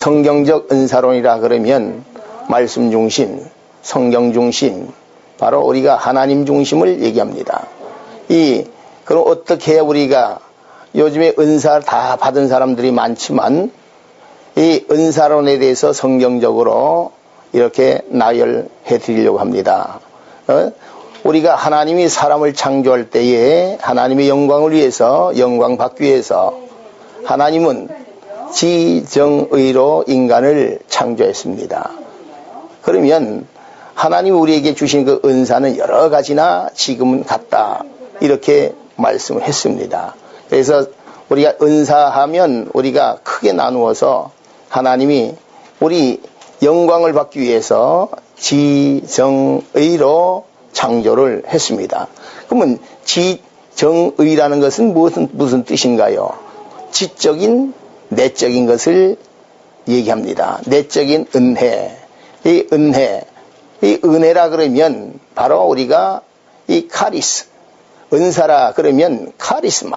성경적 은사론이라 그러면 말씀 중심, 성경 중심, 바로 우리가 하나님 중심을 얘기합니다. 그럼 어떻게 해야 우리가 요즘에 은사 다 받은 사람들이 많지만 이 은사론에 대해서 성경적으로 이렇게 나열해 드리려고 합니다. 우리가 하나님이 사람을 창조할 때에 하나님의 영광을 위해서, 영광 받기 위해서 하나님은 지정의로 인간을 창조했습니다. 그러면 하나님이 우리에게 주신 그 은사는 여러 가지나 지금은 같다, 이렇게 말씀을 했습니다. 그래서 우리가 은사하면 우리가 크게 나누어서 하나님이 우리 영광을 받기 위해서 지정의로 창조를 했습니다. 그러면 지정의라는 것은 무슨 뜻인가요? 지적인, 내적인 것을 얘기합니다. 내적인 은혜. 이 은혜라 그러면 바로 우리가 이 카리스, 은사라 그러면 카리스마,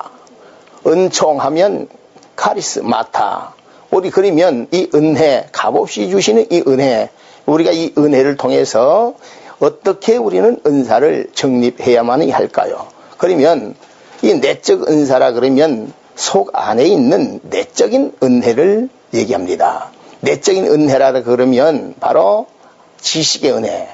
은총하면 카리스마타. 우리 그러면 이 은혜, 값없이 주시는 이 은혜, 우리가 이 은혜를 통해서 어떻게 우리는 은사를 정립해야만 할까요? 그러면 이 내적 은사라 그러면 속 안에 있는 내적인 은혜를 얘기합니다. 내적인 은혜라 그러면 바로 지식의 은혜.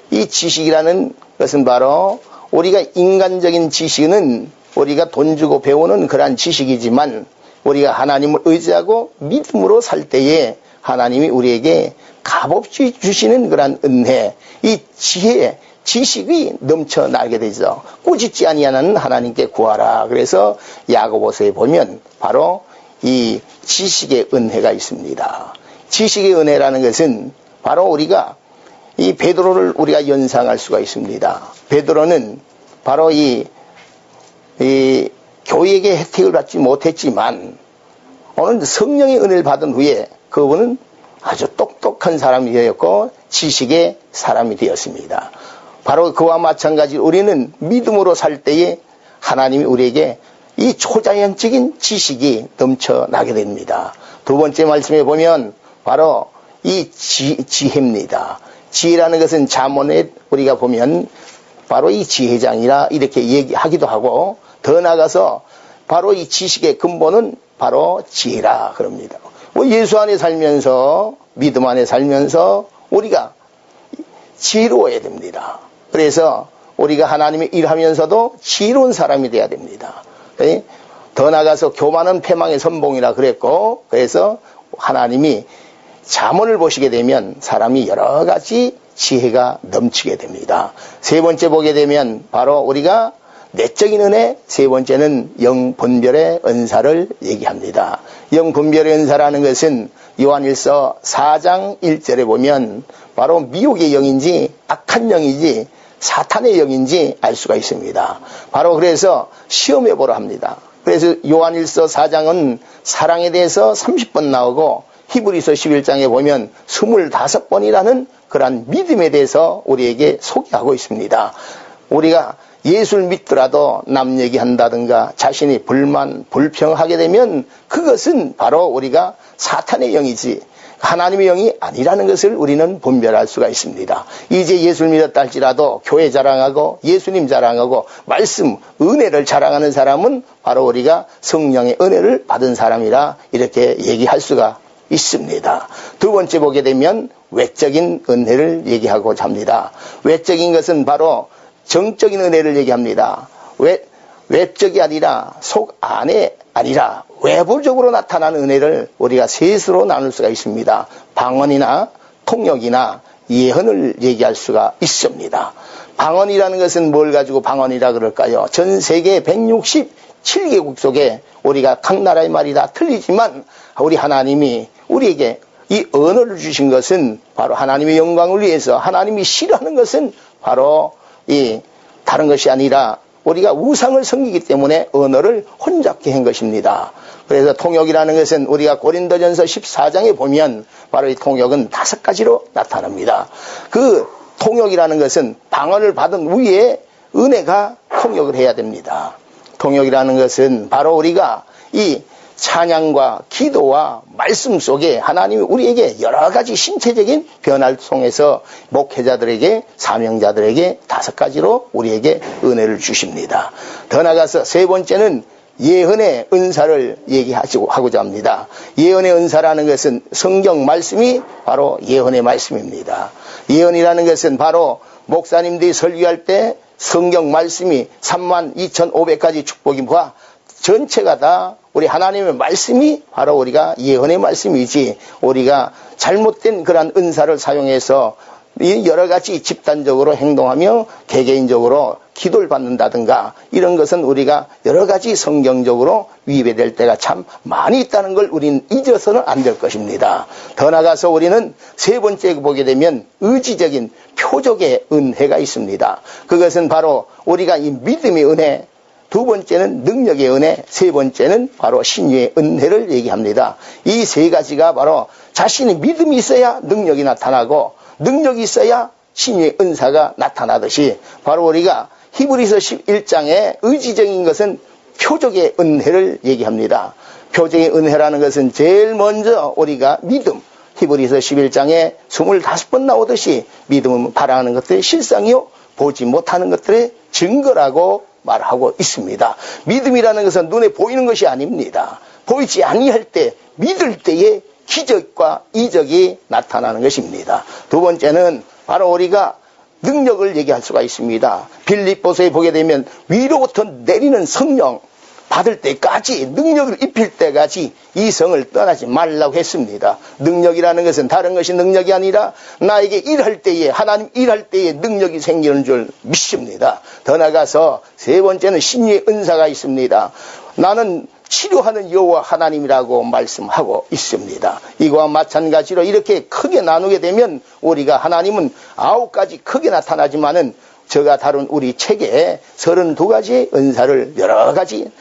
이 지식이라는 것은 바로 우리가 인간적인 지식은 우리가 돈 주고 배우는 그러한 지식이지만 우리가 하나님을 의지하고 믿음으로 살 때에 하나님이 우리에게 값없이 주시는 그러한 은혜, 이 지혜, 지식이 넘쳐나게 되죠. 꾸짖지 아니하는 하나님께 구하라. 그래서 야고보서에 보면 바로 이 지식의 은혜가 있습니다. 지식의 은혜라는 것은 바로 우리가 이 베드로를 우리가 연상할 수가 있습니다. 베드로는 바로 이 교회에게 혜택을 받지 못했지만 오늘 성령의 은혜를 받은 후에 그분은 아주 똑똑한 사람이 되었고 지식의 사람이 되었습니다. 바로 그와 마찬가지로 우리는 믿음으로 살 때에 하나님이 우리에게 이 초자연적인 지식이 넘쳐나게 됩니다. 두 번째 말씀에 보면 바로 이 지혜입니다. 지혜라는 것은 잠언에 우리가 보면 바로 이 지혜장이라 이렇게 얘기하기도 하고, 더 나아가서 바로 이 지식의 근본은 바로 지혜라 그럽니다. 예수 안에 살면서, 믿음 안에 살면서 우리가 지혜로워야 됩니다. 그래서 우리가 하나님의 일하면서도 지혜로운 사람이 돼야 됩니다. 더 나아가서 교만은 패망의 선봉이라 그랬고, 그래서 하나님이 잠언을 보시게 되면 사람이 여러 가지 지혜가 넘치게 됩니다. 세 번째 보게 되면 바로 우리가 내적인 은혜, 세 번째는 영분별의 은사를 얘기합니다. 영분별의 은사라는 것은 요한일서 4장 1절에 보면 바로 미혹의 영인지 악한 영인지 사탄의 영인지 알 수가 있습니다. 바로 그래서 시험해 보라 합니다. 그래서 요한일서 4장은 사랑에 대해서 30번 나오고 히브리서 11장에 보면 25번이라는 그러한 믿음에 대해서 우리에게 소개하고 있습니다. 우리가 예수를 믿더라도 남 얘기한다든가 자신이 불평하게 되면 그것은 바로 우리가 사탄의 영이지 하나님의 영이 아니라는 것을 우리는 분별할 수가 있습니다. 이제 예수를 믿었다 할지라도 교회 자랑하고 예수님 자랑하고 말씀, 은혜를 자랑하는 사람은 바로 우리가 성령의 은혜를 받은 사람이라 이렇게 얘기할 수가 있습니다. 두 번째 보게 되면 외적인 은혜를 얘기하고자 합니다. 외적인 것은 바로 정적인 은혜를 얘기합니다. 외적이 아니라 속 안에 아니라 외부적으로 나타나는 은혜를 우리가 셋으로 나눌 수가 있습니다. 방언이나 통역이나 예언을 얘기할 수가 있습니다. 방언이라는 것은 뭘 가지고 방언이라 그럴까요? 전 세계 167개국 속에 우리가 각 나라의 말이 다 틀리지만 우리 하나님이 우리에게 이 언어를 주신 것은 바로 하나님의 영광을 위해서, 하나님이 싫어하는 것은 바로 이 다른 것이 아니라 우리가 우상을 섬기기 때문에 언어를 혼잡게 한 것입니다. 그래서 통역이라는 것은 우리가 고린도전서 14장에 보면 바로 이 통역은 5가지로 나타납니다. 그 통역이라는 것은 방언을 받은 후에 은혜가 통역을 해야 됩니다. 통역이라는 것은 바로 우리가 이 찬양과 기도와 말씀 속에 하나님이 우리에게 여러 가지 신체적인 변화를 통해서 목회자들에게, 사명자들에게 5가지로 우리에게 은혜를 주십니다. 더 나아가서 세 번째는 예언의 은사를 얘기하고자 합니다. 예언의 은사라는 것은 성경 말씀이 바로 예언의 말씀입니다. 예언이라는 것은 바로 목사님들이 설교할 때 성경 말씀이 32,500가지 축복이 모아 전체가 다 우리 하나님의 말씀이 바로 우리가 예언의 말씀이지, 우리가 잘못된 그러한 은사를 사용해서 여러 가지 집단적으로 행동하며 개개인적으로 기도를 받는다든가 이런 것은 우리가 여러 가지 성경적으로 위배될 때가 참 많이 있다는 걸 우리는 잊어서는 안 될 것입니다. 더 나아가서 우리는 세 번째 보게 되면 의지적인 표적의 은혜가 있습니다. 그것은 바로 우리가 이 믿음의 은혜, 두 번째는 능력의 은혜, 세 번째는 바로 신유의 은혜를 얘기합니다. 이 세 가지가 바로 자신의 믿음이 있어야 능력이 나타나고 능력이 있어야 신유의 은사가 나타나듯이 바로 우리가 히브리서 11장에 의지적인 것은 표적의 은혜를 얘기합니다. 표적의 은혜라는 것은 제일 먼저 우리가 믿음, 히브리서 11장에 25번 나오듯이 믿음은 바라는 것들의 실상이요 보지 못하는 것들의 증거라고 말하고 있습니다. 믿음이라는 것은 눈에 보이는 것이 아닙니다. 보이지 아니할 때, 믿을 때에 기적과 이적이 나타나는 것입니다. 두 번째는 바로 우리가 능력을 얘기할 수가 있습니다. 빌립보서에 보게 되면 위로부터 내리는 성령 받을 때까지, 능력을 입힐 때까지 이 성을 떠나지 말라고 했습니다. 능력이라는 것은 다른 것이 능력이 아니라 나에게 일할 때에, 하나님 일할 때에 능력이 생기는 줄 믿습니다. 더 나아가서 세 번째는 신유의 은사가 있습니다. 나는 치료하는 여호와 하나님이라고 말씀하고 있습니다. 이거와 마찬가지로 이렇게 크게 나누게 되면 우리가 하나님은 9가지 크게 나타나지만은 제가 다룬 우리 책에 32가지의 은사를 여러 가지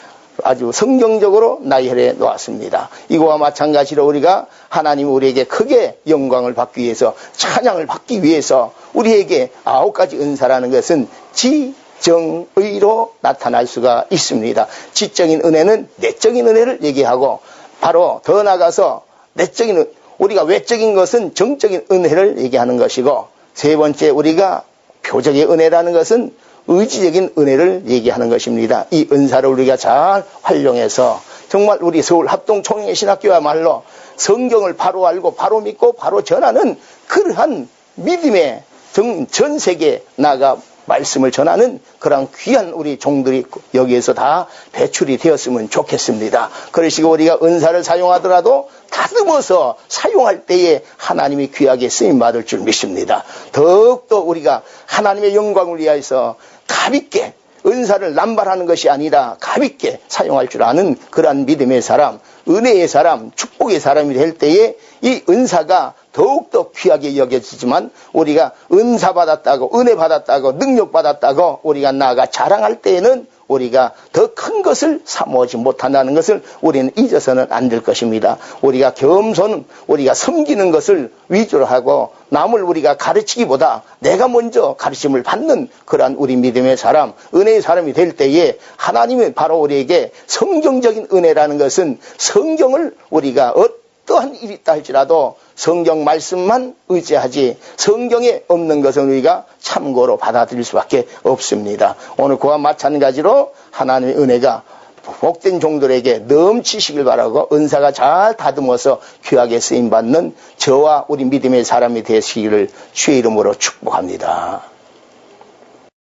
아주 성경적으로 나열해 놓았습니다. 이거와 마찬가지로 우리가 하나님 우리에게 크게 영광을 받기 위해서, 찬양을 받기 위해서 우리에게 9가지 은사라는 것은 지정의로 나타날 수가 있습니다. 지적인 은혜는 내적인 은혜를 얘기하고, 바로 더 나아가서 내적인, 우리가 외적인 것은 정적인 은혜를 얘기하는 것이고, 세 번째 우리가 표적의 은혜라는 것은 의지적인 은혜를 얘기하는 것입니다. 이 은사를 우리가 잘 활용해서 정말 우리 서울 합동총회신학교야말로 성경을 바로 알고 바로 믿고 바로 전하는 그러한 믿음의 전 세계에 나아가 말씀을 전하는 그런 귀한 우리 종들이 여기에서 다 배출이 되었으면 좋겠습니다. 그러시고 우리가 은사를 사용하더라도 다듬어서 사용할 때에 하나님이 귀하게 쓰임받을 줄 믿습니다. 더욱더 우리가 하나님의 영광을 위하여서 가볍게 은사를 남발하는 것이 아니라 가볍게 사용할 줄 아는 그러한 믿음의 사람, 은혜의 사람, 축복의 사람이 될 때에 이 은사가 더욱더 귀하게 여겨지지만, 우리가 은사 받았다고, 은혜 받았다고, 능력 받았다고 우리가 나아가 자랑할 때에는 우리가 더 큰 것을 사모하지 못한다는 것을 우리는 잊어서는 안 될 것입니다. 우리가 겸손, 우리가 섬기는 것을 위주로 하고 남을 우리가 가르치기보다 내가 먼저 가르침을 받는 그러한 우리 믿음의 사람, 은혜의 사람이 될 때에 하나님은 바로 우리에게 성경적인 은혜라는 것은 성경을 우리가 어떠한 일이 있다 할지라도 성경 말씀만 의지하지 성경에 없는 것은 우리가 참고로 받아들일 수밖에 없습니다. 오늘 그와 마찬가지로 하나님의 은혜가 복된 종들에게 넘치시길 바라고 은사가 잘 다듬어서 귀하게 쓰임받는 저와 우리 믿음의 사람이 되시기를 주의 이름으로 축복합니다.